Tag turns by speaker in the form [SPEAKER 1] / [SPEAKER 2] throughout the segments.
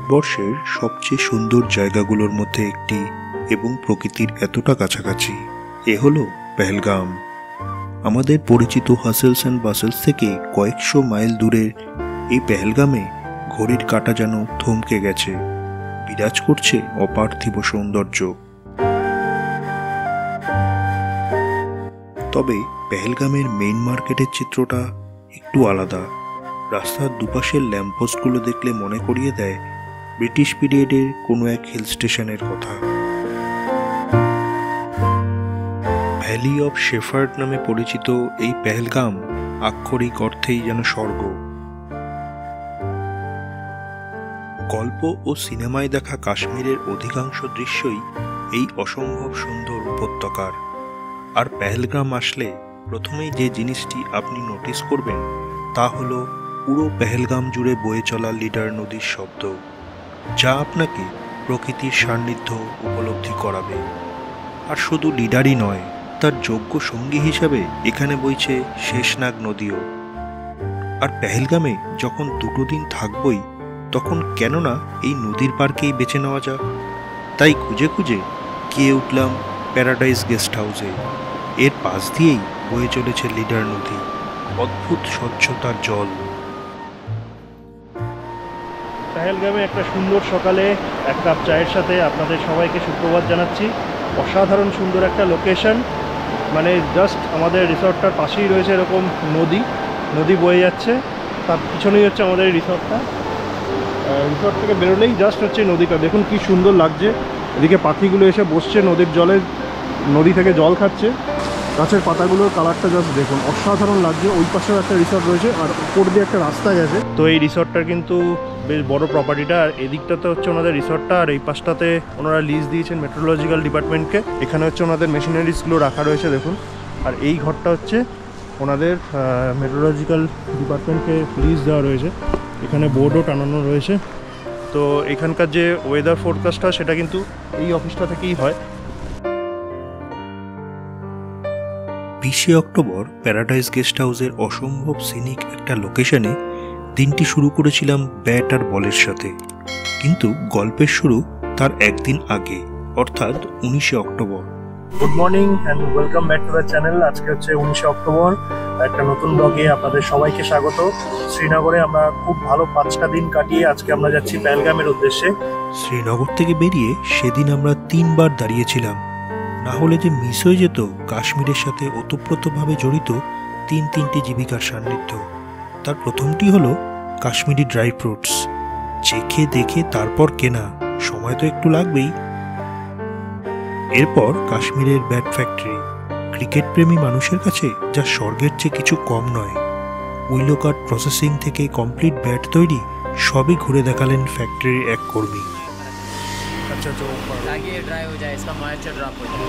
[SPEAKER 1] ভারতবর্ষের সবচেয়ে সুন্দর জায়গাগুলোর মধ্যে একটি এবং প্রকৃতির এতটা কাছাকাছি এ হলো পেহেলগাম। আমাদের পরিচিত হাসেলস অ্যান্ড বাসেলস থেকে কয়েকশো মাইল দূরের এই পেহেলগামে ঘড়ির কাঁটা যেন থমকে গেছে, বিরাজ করছে অপার্থিব সৌন্দর্য। তবে পেহেলগামের মেইন মার্কেটের চিত্রটা একটু আলাদা। রাস্তার দুপাশের ল্যাম্পপোস্টগুলো দেখলে মনে করিয়ে দেয় ব্রিটিশ পিরিয়ডের কোনো এক হিল স্টেশনের কথা। ভ্যালি অফ শেফার্ড নামে পরিচিত এই পেহেলগাম আক্ষরিক অর্থেই যেন স্বর্গ। গল্প ও সিনেমায় দেখা কাশ্মীরের অধিকাংশ দৃশ্যই এই অসম্ভব সুন্দর উপত্যকার। আর পেহেলগাম আসলে প্রথমেই যে জিনিসটি আপনি নোটিস করবেন তা হলো পুরো পেহেলগাম জুড়ে বয়ে চলা লিডার নদীর শব্দ, যা আপনাকে প্রকৃতির সান্নিধ্য উপলব্ধি করাবে। আর শুধু লিডারই নয়, তার যোগ্য সঙ্গী হিসাবে এখানে বইছে শেষনাগ নদীও। আর পেহেলগামে যখন 2 দিন থাকবই, তখন কেন না এই নদীর পার্কেই বেছে নেওয়া যাক। তাই খুঁজে খুঁজে গিয়ে উঠলাম প্যারাডাইস গেস্ট হাউসে। এর পাশ দিয়েই বয়ে চলেছে লিডার নদী, অদ্ভুত স্বচ্ছতার জল।
[SPEAKER 2] পেহেলগামে একটা সুন্দর সকালে এক কাপ চায়ের সাথে আপনাদের সবাইকে সুপ্রভাত জানাচ্ছি। অসাধারণ সুন্দর একটা লোকেশন, মানে জাস্ট আমাদের রিসর্টটার পাশেই রয়েছে এরকম নদী বয়ে যাচ্ছে, তার পিছনেই হচ্ছে আমাদের রিসর্টটা। রিসর্ট থেকে বেরোলেই জাস্ট হচ্ছে নদীটা, দেখুন কি সুন্দর লাগছে। এদিকে পাখিগুলো এসে বসছে নদীর জলে, নদী থেকে জল খাচ্ছে। গাছের পাতাগুলোর কালারটা জাস্ট দেখুন, অসাধারণ লাগছে। ওই পাশেও একটা রিসর্ট রয়েছে আর উপর দিয়ে একটা রাস্তা গেছে। তো এই রিসর্টটার কিন্তু বেশ বড় প্রপার্টিটা, আর এদিকটাতে হচ্ছে ওনাদের রিসর্টটা, আর এই পাশটাতে ওনারা লিজ দিয়েছেন মেট্রোলজিক্যাল ডিপার্টমেন্টকে। এখানে হচ্ছে ওনাদের মেশিনারিজগুলো রাখা রয়েছে দেখুন। আর এই ঘরটা হচ্ছে ওনাদের মেট্রোলজিক্যাল ডিপার্টমেন্টকে লিজ দেওয়া রয়েছে। এখানে বোর্ডও টানানো রয়েছে। তো এখানকার যে ওয়েদার ফোরকাস্টটা সেটা কিন্তু এই অফিসটা থেকেই হয়।
[SPEAKER 1] 20 অক্টোবর প্যারাডাইস গেস্ট হাউসের অসম্ভব সিনিক একটা লোকেশনে দিনটি শুরু করেছিলাম ব্যাট আর বলের সাথে। কিন্তু গল্পের শুরু তার একদিন আগে, অর্থাৎ 19 October.
[SPEAKER 2] Good morning and welcome back to the channel. আজকে হচ্ছে 19 অক্টোবর, একটা নতুন ব্লগে আপনাদের সবাইকে স্বাগত। শ্রীনগরে আমরা খুব ভালো 5টা দিন কাটিয়ে আজকে আমরা যাচ্ছি পেহেলগামের উদ্দেশ্যে।
[SPEAKER 1] শ্রীনগর থেকে বেরিয়ে সেদিন আমরা 3 বার দাঁড়িয়েছিলাম, না হলে যে মিস হয়ে যেত কাশ্মীরের সাথে ওতপ্রোতভাবে জড়িত 3টি জীবিকার সান্নিধ্য। তার প্রথমটি হলো কাশ্মীরি ড্রাই ফ্রুটস, চেখে দেখে তারপর কেনা, সময় তো একটু লাগবেই। এরপর কাশ্মীরের ব্যাট ফ্যাক্টরি, ক্রিকেট প্রেমী মানুষের কাছে যা স্বর্গের চেয়ে কিছু কম নয়। উইলো কাট প্রসেসিং থেকে কমপ্লিট ব্যাট তৈরি সবই ঘুরে দেখালেন ফ্যাক্টরির এক কর্মী।
[SPEAKER 2] अच्छा जो
[SPEAKER 3] ताकि ये ड्राई हो जाए, इसका मॉइस्चर ड्रॉप हो जाए।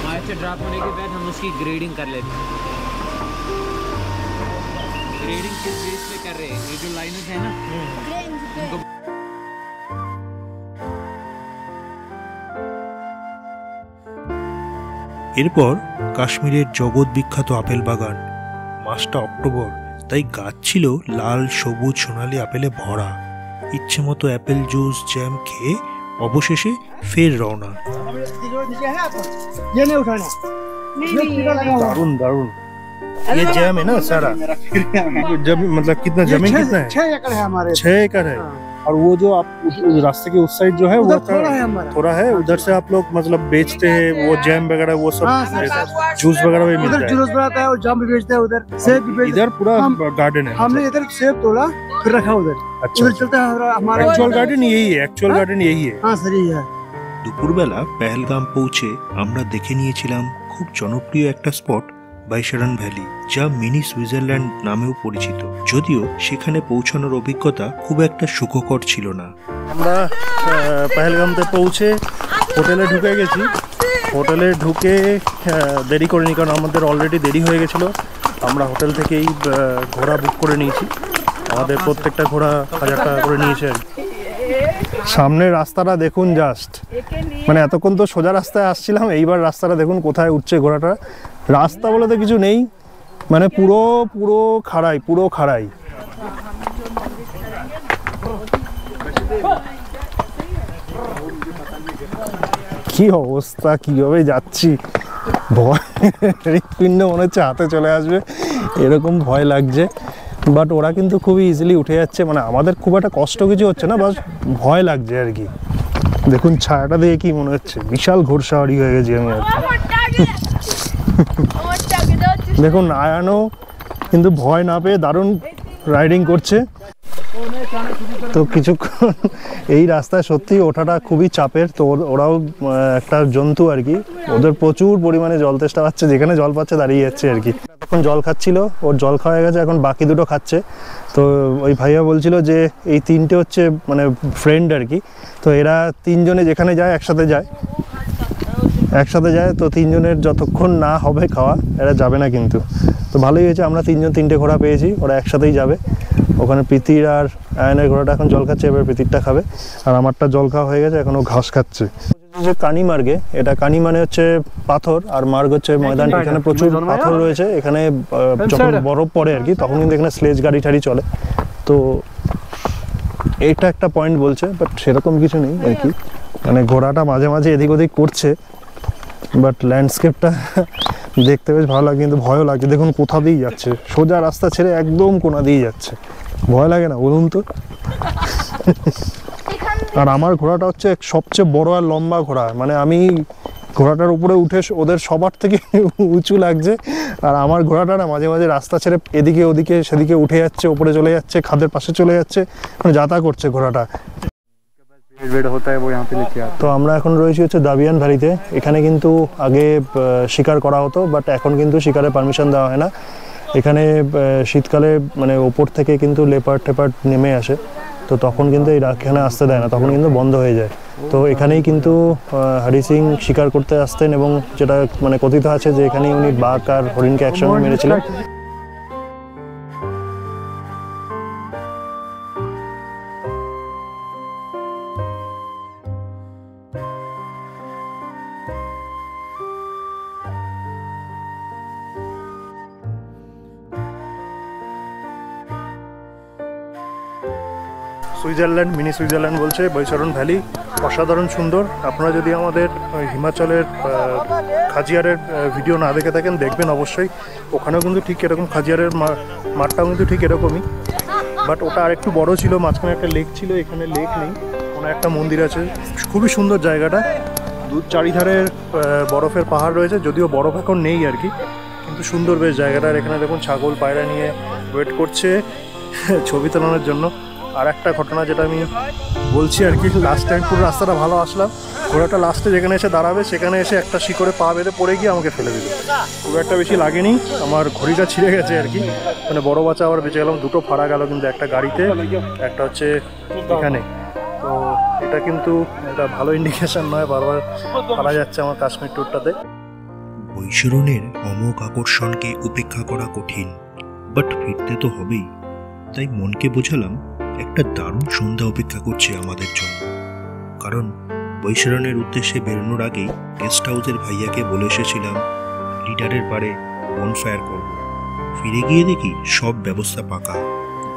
[SPEAKER 3] मॉइस्चर ड्रॉप होने के बाद हम उसकी ग्रेडिंग कर लेते हैं। ग्रेडिंग किस बेस पे कर रहे हैं? ये जो लाइनर्स है ना, इनको
[SPEAKER 1] এরপর কাশ্মীরের জগৎ বিখ্যাত আপেল বাগান। মাসটা অক্টোবর, তাই গাছ ছিল লাল, সবুজ, সোনালি আপেলে ভরা। ইচ্ছে মতো অ্যাপেল জুস, জ্যাম খেয়ে অবশেষে ফের রওনা।
[SPEAKER 2] दारुण दारुण ये जैम है ना सारा, जब मतलब कितना जमीन कितना है?
[SPEAKER 4] 6 एकड़ है हमारे।
[SPEAKER 2] 6 एकड़ है। और वो जो आप उस रास्ते के उस साइड जो है वो थोड़ा है, उधर से आप लोग मतलब बेचते हैं वो जैम वगैरह, वो सब जूस वगैरह भी मिलता है।
[SPEAKER 4] जूस बनाता है और जाम भी बेचता है, उधर सेब भी बेचता है।
[SPEAKER 2] इधर पूरा गार्डन है।
[SPEAKER 4] हमने इधर सेब तोड़ा फिर रखा उधर।
[SPEAKER 2] अच्छा,
[SPEAKER 4] उधर चलता है हमारा
[SPEAKER 2] एक्चुअल गार्डन यही है, एक्चुअल गार्डन यही है।
[SPEAKER 4] हाँ सही है।
[SPEAKER 1] দুপুরবেলা পেহেলগাম পৌঁছে আমরা দেখে নিয়েছিলাম খুব জনপ্রিয় একটা স্পট, বাইশারান ভ্যালি, যা মিনি সুইজারল্যান্ড নামেও পরিচিত। যদিও সেখানে পৌঁছানোর অভিজ্ঞতা খুব একটা সুখকর ছিল না।
[SPEAKER 2] আমরা পেহেলগামতে পৌঁছে হোটেলে ঢুকে গেছি। হোটেলে ঢুকে দেরি করিনি, কারণ আমাদের অলরেডি দেরি হয়ে গেছিলো। আমরা হোটেল থেকেই ঘোড়া বুক করে নিয়েছি। আমাদের প্রত্যেকটা ঘোড়া 1000 টাকা করে নিয়েছে। সামনের রাস্তাটা দেখুন জাস্ট, মানে এতক্ষণ তো সোজা রাস্তায় আসছিলাম, এইবার রাস্তাটা দেখুন কোথায় উঠছে ঘোড়াটা। রাস্তা বলে তো কিছু নেই, মানে পুরো খাড়াই। কি অবস্থা, কিভাবে যাচ্ছি, ভয়, হৃৎপিণ্ড মনে হচ্ছে হাতে চলে আসবে, এরকম ভয় লাগছে। বাট ওরা কিন্তু খুবই ইজিলি উঠে যাচ্ছে, মানে আমাদের খুব একটা কষ্ট কিছু হচ্ছে না, বাস ভয় লাগছে আর কি। দেখুন ছায়াটা দিয়ে কি মনে হচ্ছে বিশাল ঘোড়সাওয়ারি হয়ে গেছি আমি আর কি। দেখুন আয়ানও কিন্তু ভয় না পেয়ে দারুণ রাইডিং করছে। তো কিছুক্ষণ এই রাস্তায় সত্যি ওঠাটা খুবই চাপের। তো ওরাও একটা জন্তু আর কি, ওদের প্রচুর পরিমাণে জল তেষ্টা পাচ্ছে, যেখানে জল পাচ্ছে দাঁড়িয়ে যাচ্ছে আর কি। এখন জল খাচ্ছিল, ওর জল খাওয়া হয়ে গেছে, এখন বাকি দুটো খাচ্ছে। তো ওই ভাইয়া বলছিল যে এই তিনটে হচ্ছে মানে ফ্রেন্ড আর কি, তো এরা তিনজনে যেখানে যায় একসাথে যায়। তো তিনজনের যতক্ষণ না হবে খাওয়া এরা যাবে না কিন্তু। তো ভালোই হয়েছে, আমরা তিনজন তিনটে ঘোড়া পেয়েছি, ওরা একসাথেই যাবে। ওখানে প্রীতির আর আয়নের ঘোড়াটা এখন জল খাচ্ছে, এবার প্রীতিরটা খাবে, আর আমারটা জল খাওয়া হয়ে গেছে, এখন ও ঘাস খাচ্ছে। যে কানি মার্গে, এটা কানি মানে হচ্ছে পাথর, আর মার্গ হচ্ছে ময়দান। এখানে প্রচুর পাথর রয়েছে, এখানে যখন বরফ পড়ে আর কি তখন কিন্তু এখানে স্লেজ গাড়ি টাড়ি চলে। তো এটা একটা পয়েন্ট বলছে, বাট সেরকম কিছু নেই আর কি, মানে ঘোড়াটা মাঝে মাঝে এদিক ওদিক করছে, বাট ল্যান্ডস্কেপটা দেখতে বেশ ভালো লাগে, কিন্তু ভয়ও লাগে। দেখুন কোথা দিয়ে যাচ্ছে, সোজা রাস্তা ছেড়ে একদম কোনা দিয়ে যাচ্ছে, ভয় লাগে না বলুন তো? আর আমার ঘোড়াটা হচ্ছে সবচেয়ে বড় আর লম্বা ঘোড়া, মানে আমি ঘোড়াটার উপরে উঠে ওদের সবার থেকে উঁচু লাগছে। আর আমার ঘোড়াটা না মাঝে মাঝে রাস্তা ছেড়ে এদিকে ওদিকে সেদিকে উঠে যাচ্ছে, উপরে চলে যাচ্ছে, খাদের পাশে চলে যাচ্ছে, মানে যাতা করছে ঘোড়াটা। তো আমরা এখন রয়েছি হচ্ছে দাবিয়ান ভ্যালিতে। এখানে কিন্তু আগে শিকার করা হতো, বাট এখন কিন্তু শিকারের পারমিশন দেওয়া হয় না। এখানে শীতকালে মানে ওপর থেকে কিন্তু লেপার্ড টেপার্ড নেমে আসে, তো তখন কিন্তু এখানে আসতে দেয় না, তখন কিন্তু বন্ধ হয়ে যায়। তো এখানেই কিন্তু হরি সিং শিকার করতে আসতেন, এবং যেটা মানে কথিত আছে যে এখানেই উনি বাঘ আর হরিণকে একসঙ্গে মেরেছিলেন। সুইজারল্যান্ড, মিনি সুইজারল্যান্ড বলছে বৈশরণ ভ্যালি, অসাধারণ সুন্দর। আপনারা যদি আমাদের হিমাচলের খাজিয়ারের ভিডিও না দেখে থাকেন, দেখবেন অবশ্যই। ওখানেও কিন্তু ঠিক এরকম খাজিয়ারের মাঠটাও কিন্তু ঠিক এরকমই, বাট ওটা আরেকটু বড় ছিল, মাঝখানে একটা লেক ছিল, এখানে লেক নেই, ওখানে একটা মন্দির আছে। খুবই সুন্দর জায়গাটা, চারিধারে বরফের পাহাড় রয়েছে, যদিও বরফ এখন নেই আর কি, কিন্তু সুন্দর বেশ জায়গাটা। এখানে দেখুন ছাগল পায়রা নিয়ে ওয়েট করছে ছবি তোলানোর জন্য। আর একটা ঘটনা যেটা আমি বলছি আর কি, লাস্ট টাইম পুরো রাস্তাটা ভালো আসলাম, ঘোড়াটা লাস্টে যেখানে এসে দাঁড়াবে সেখানে এসে একটা শিকড়ে পা বেঁধে পড়ে গিয়ে আমাকে ফেলে দিল। খুব একটা বেশি লাগেনি, আমার ঘড়িটা ছিঁড়ে গেছে আর কি, মানে বড় বাচ্চা আবার বেঁচে গেলাম। দুটো ফাড়া গেল কিন্তু, একটা গাড়িতে, একটা হচ্ছে এখানে। তো এটা কিন্তু একটা ভালো ইন্ডিকেশন নয়, বারবার ফাড়া যাচ্ছে আমার কাশ্মীর ট্যুরটাতে।
[SPEAKER 1] বৈশরণের অমোঘ আকর্ষণকে উপেক্ষা করা কঠিন, বাট ফিরতে তো হবেই। তাই মনকে বোঝালাম একটা দারুণ সন্ধ্যা অপেক্ষা করছে আমাদের জন্য, কারণ বৈশরণের উদ্দেশ্যে বেরোনোর আগেই গেস্ট হাউসের ভাইয়াকে বলে এসেছিলাম লিডারের পারে বনফায়ার করব। ফিরে গিয়ে দেখি সব ব্যবস্থা পাকা।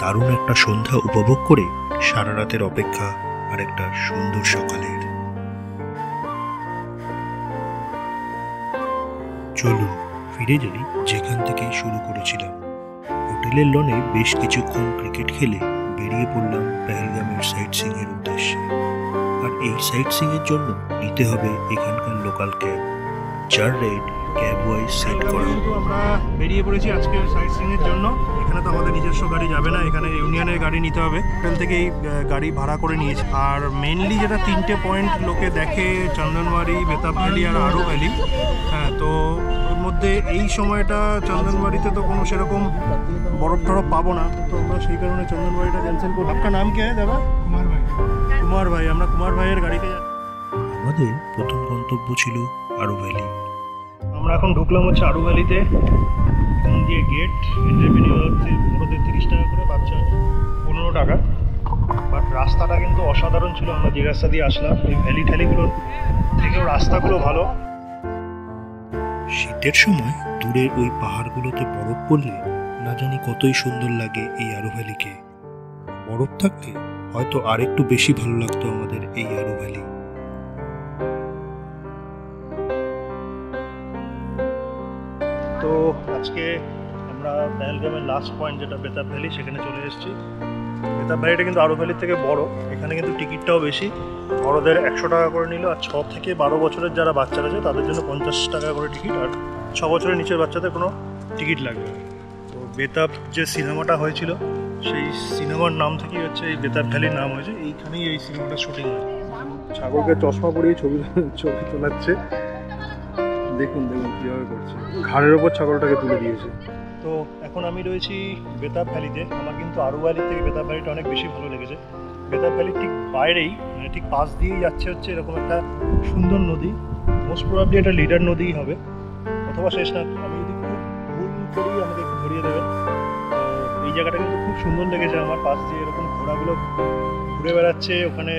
[SPEAKER 1] দারুণ একটা সন্ধ্যা উপভোগ করে সারা রাতের অপেক্ষা আর একটা সুন্দর সকালের। চলুন ফিরে যাই যেখান থেকে শুরু করেছিলাম। হোটেলের লনে বেশ কিছুক্ষণ ক্রিকেট খেলে বেরিয়ে পড়লাম পেহেলগামের সাইট সিইং এর উদ্দেশ্যে। আর এই সাইট সিইং এর জন্য নিতে হবে এখানকার লোকাল ক্যাব, যার রেট ক্যাব ওয়াইজ সেট করা।
[SPEAKER 2] আমরা বেরিয়ে পড়েছি আজকের সাইট সিইং এর জন্য। এখানে তো আমাদের নিজস্ব গাড়ি যাবে না, এখানে ইউনিয়নের গাড়ি নিতে হবে। হোটেল থেকেই গাড়ি ভাড়া করে নিয়েছি। আর মেনলি যেটা তিনটে পয়েন্ট লোকে দেখে, চন্দনবাড়ি, বেতাব ভ্যালি আর আরু ভ্যালি। হ্যাঁ, তো ওর মধ্যে এই সময়টা চন্দনবাড়িতে তো কোনো সেরকম বরফ টরফ পাবো না, তো আমরা সেই কারণে চন্দনবাড়িটা ক্যান্সেল করব। আপনার নাম কে দাদা? কুমার ভাই। আমরা কুমার ভাইয়ের গাড়িতে যাচ্ছি।
[SPEAKER 1] আমাদের প্রথম গন্তব্য ছিল আরু ভ্যালি।
[SPEAKER 2] আমরা এখন ঢুকলাম হচ্ছে আরু ভ্যালিতে। এখান দিয়ে গেট, এন্ট্রি ফি হচ্ছে বড়দের 30 টাকা করে, বাচ্চা 15 টাকা। বাট রাস্তাটা কিন্তু অসাধারণ ছিল। আমরা যে রাস্তা দিয়ে আসলাম, এই ভ্যালি ঠ্যালিগুলোর থেকেও রাস্তাগুলো ভালো।
[SPEAKER 1] শীতের সময় দূরের ওই পাহাড়গুলোতে বরফ পড়লে না জানি কতই সুন্দর লাগে এই আরু ভ্যালিকে। বরফ থাকলে হয়তো আরেকটু বেশি ভালো লাগতো আমাদের এই আরু ভ্যালি।
[SPEAKER 2] তো আজকে আমরা পেহেলগামের লাস্ট পয়েন্ট যেটা বেতাব ভ্যালি, সেখানে চলে এসেছি। বেতাব ভ্যালিটা কিন্তু আরু ভ্যালির থেকে বড়। এখানে কিন্তু টিকিটটাও বেশি, বড়দের 100 টাকা করে নিল, আর 6 থেকে 12 বছরের যারা বাচ্চারা আছে তাদের জন্য 50 টাকা করে টিকিট, আর 6 বছরের নিচের বাচ্চাদের কোনো টিকিট লাগবে না। তো বেতাব যে সিনেমাটা হয়েছিল সেই সিনেমার নাম থেকেই হচ্ছে এই বেতাব ভ্যালির নাম হয়েছে। এইখানেই এই সিনেমাটা শুটিং হয়। ছাগলকে চশমা পরিয়ে ছবি তোলাচ্ছে, দেখুন দেখুন কীভাবে করছে, ঘাড়ের ওপর ছাগলটাকে তুলে দিয়েছে। তো এখন আমি রয়েছি বেতাব ভ্যালিতে। আমার কিন্তু আরু ভ্যালির থেকে বেতাব ভ্যালিটা অনেক বেশি ভালো লেগেছে। বেতাব ভ্যালির ঠিক বাইরেই, মানে ঠিক পাশ দিয়েই যাচ্ছে হচ্ছে এরকম একটা সুন্দর নদী। মোস্ট প্রবাবলি এটা লিডার নদীই হবে, অথবা শেষ না। আমি যদি খুব ভুল করি আমাকে একটু ধরিয়ে দেবেন। তো এই জায়গাটা কিন্তু খুব সুন্দর লেগেছে আমার। পাশ দিয়ে এরকম ঘোড়াগুলো ঘুরে বেড়াচ্ছে, ওখানে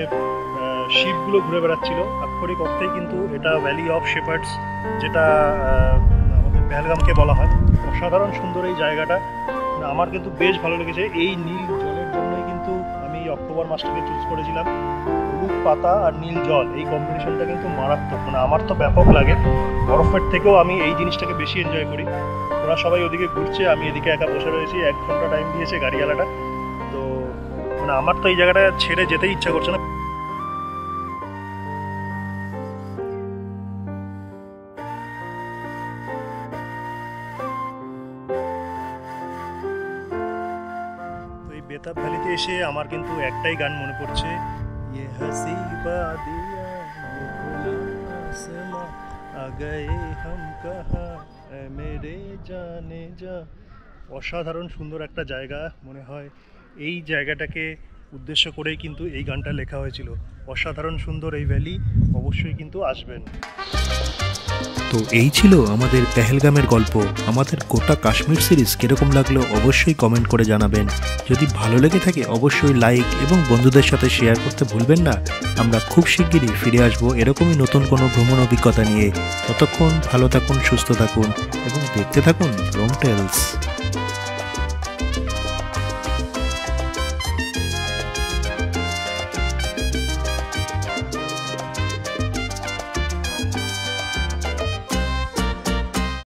[SPEAKER 2] শিপগুলো ঘুরে বেড়াচ্ছিল। আক্ষরিক অর্থেই কিন্তু এটা ভ্যালি অফ শেপার্ডস, যেটা আমাদের পেহেলগামকে বলা হয়। অসাধারণ সুন্দর এই জায়গাটা, মানে আমার কিন্তু বেশ ভালো লেগেছে। এই নীল জলের জন্যই কিন্তু আমি অক্টোবর মাসটাকে চুজ করেছিলাম। হলুদ পাতা আর নীল জল, এই কম্বিনেশনটা কিন্তু মারাত্মক, মানে আমার তো ব্যাপক লাগে। বরফের থেকেও আমি এই জিনিসটাকে বেশি এনজয় করি। ওরা সবাই ওদিকে ঘুরছে, আমি এদিকে একা বসে রয়েছি। 1 ঘন্টা টাইম দিয়েছে গাড়িওয়ালাটা। তো মানে আমার তো এই জায়গাটা ছেড়ে যেতেই ইচ্ছা করছে না। বেতাব ভ্যালিতে এসে আমার কিন্তু একটাই গান মনে পড়ছে, ইয়ে হাসি বাদিয়া ইয়ে খোলা আসমান আ গয়ে হাম কাহা এ মেরে জানে যা। অসাধারণ সুন্দর একটা জায়গা, মনে হয় এই জায়গাটাকে উদ্দেশ্য করেই কিন্তু এই গানটা লেখা হয়েছিল। অসাধারণ সুন্দর এই ভ্যালি, অবশ্যই কিন্তু আসবেন।
[SPEAKER 1] তো এই ছিল আমাদের পেহেলগামের গল্প। আমাদের গোটা কাশ্মীর সিরিজ কীরকম লাগলো অবশ্যই কমেন্ট করে জানাবেন। যদি ভালো লেগে থাকে অবশ্যই লাইক এবং বন্ধুদের সাথে শেয়ার করতে ভুলবেন না। আমরা খুব শিগগিরই ফিরে আসবো এরকমই নতুন কোনো ভ্রমণ অভিজ্ঞতা নিয়ে। ততক্ষণ ভালো থাকুন, সুস্থ থাকুন এবং দেখতে থাকুন রোম টেলস।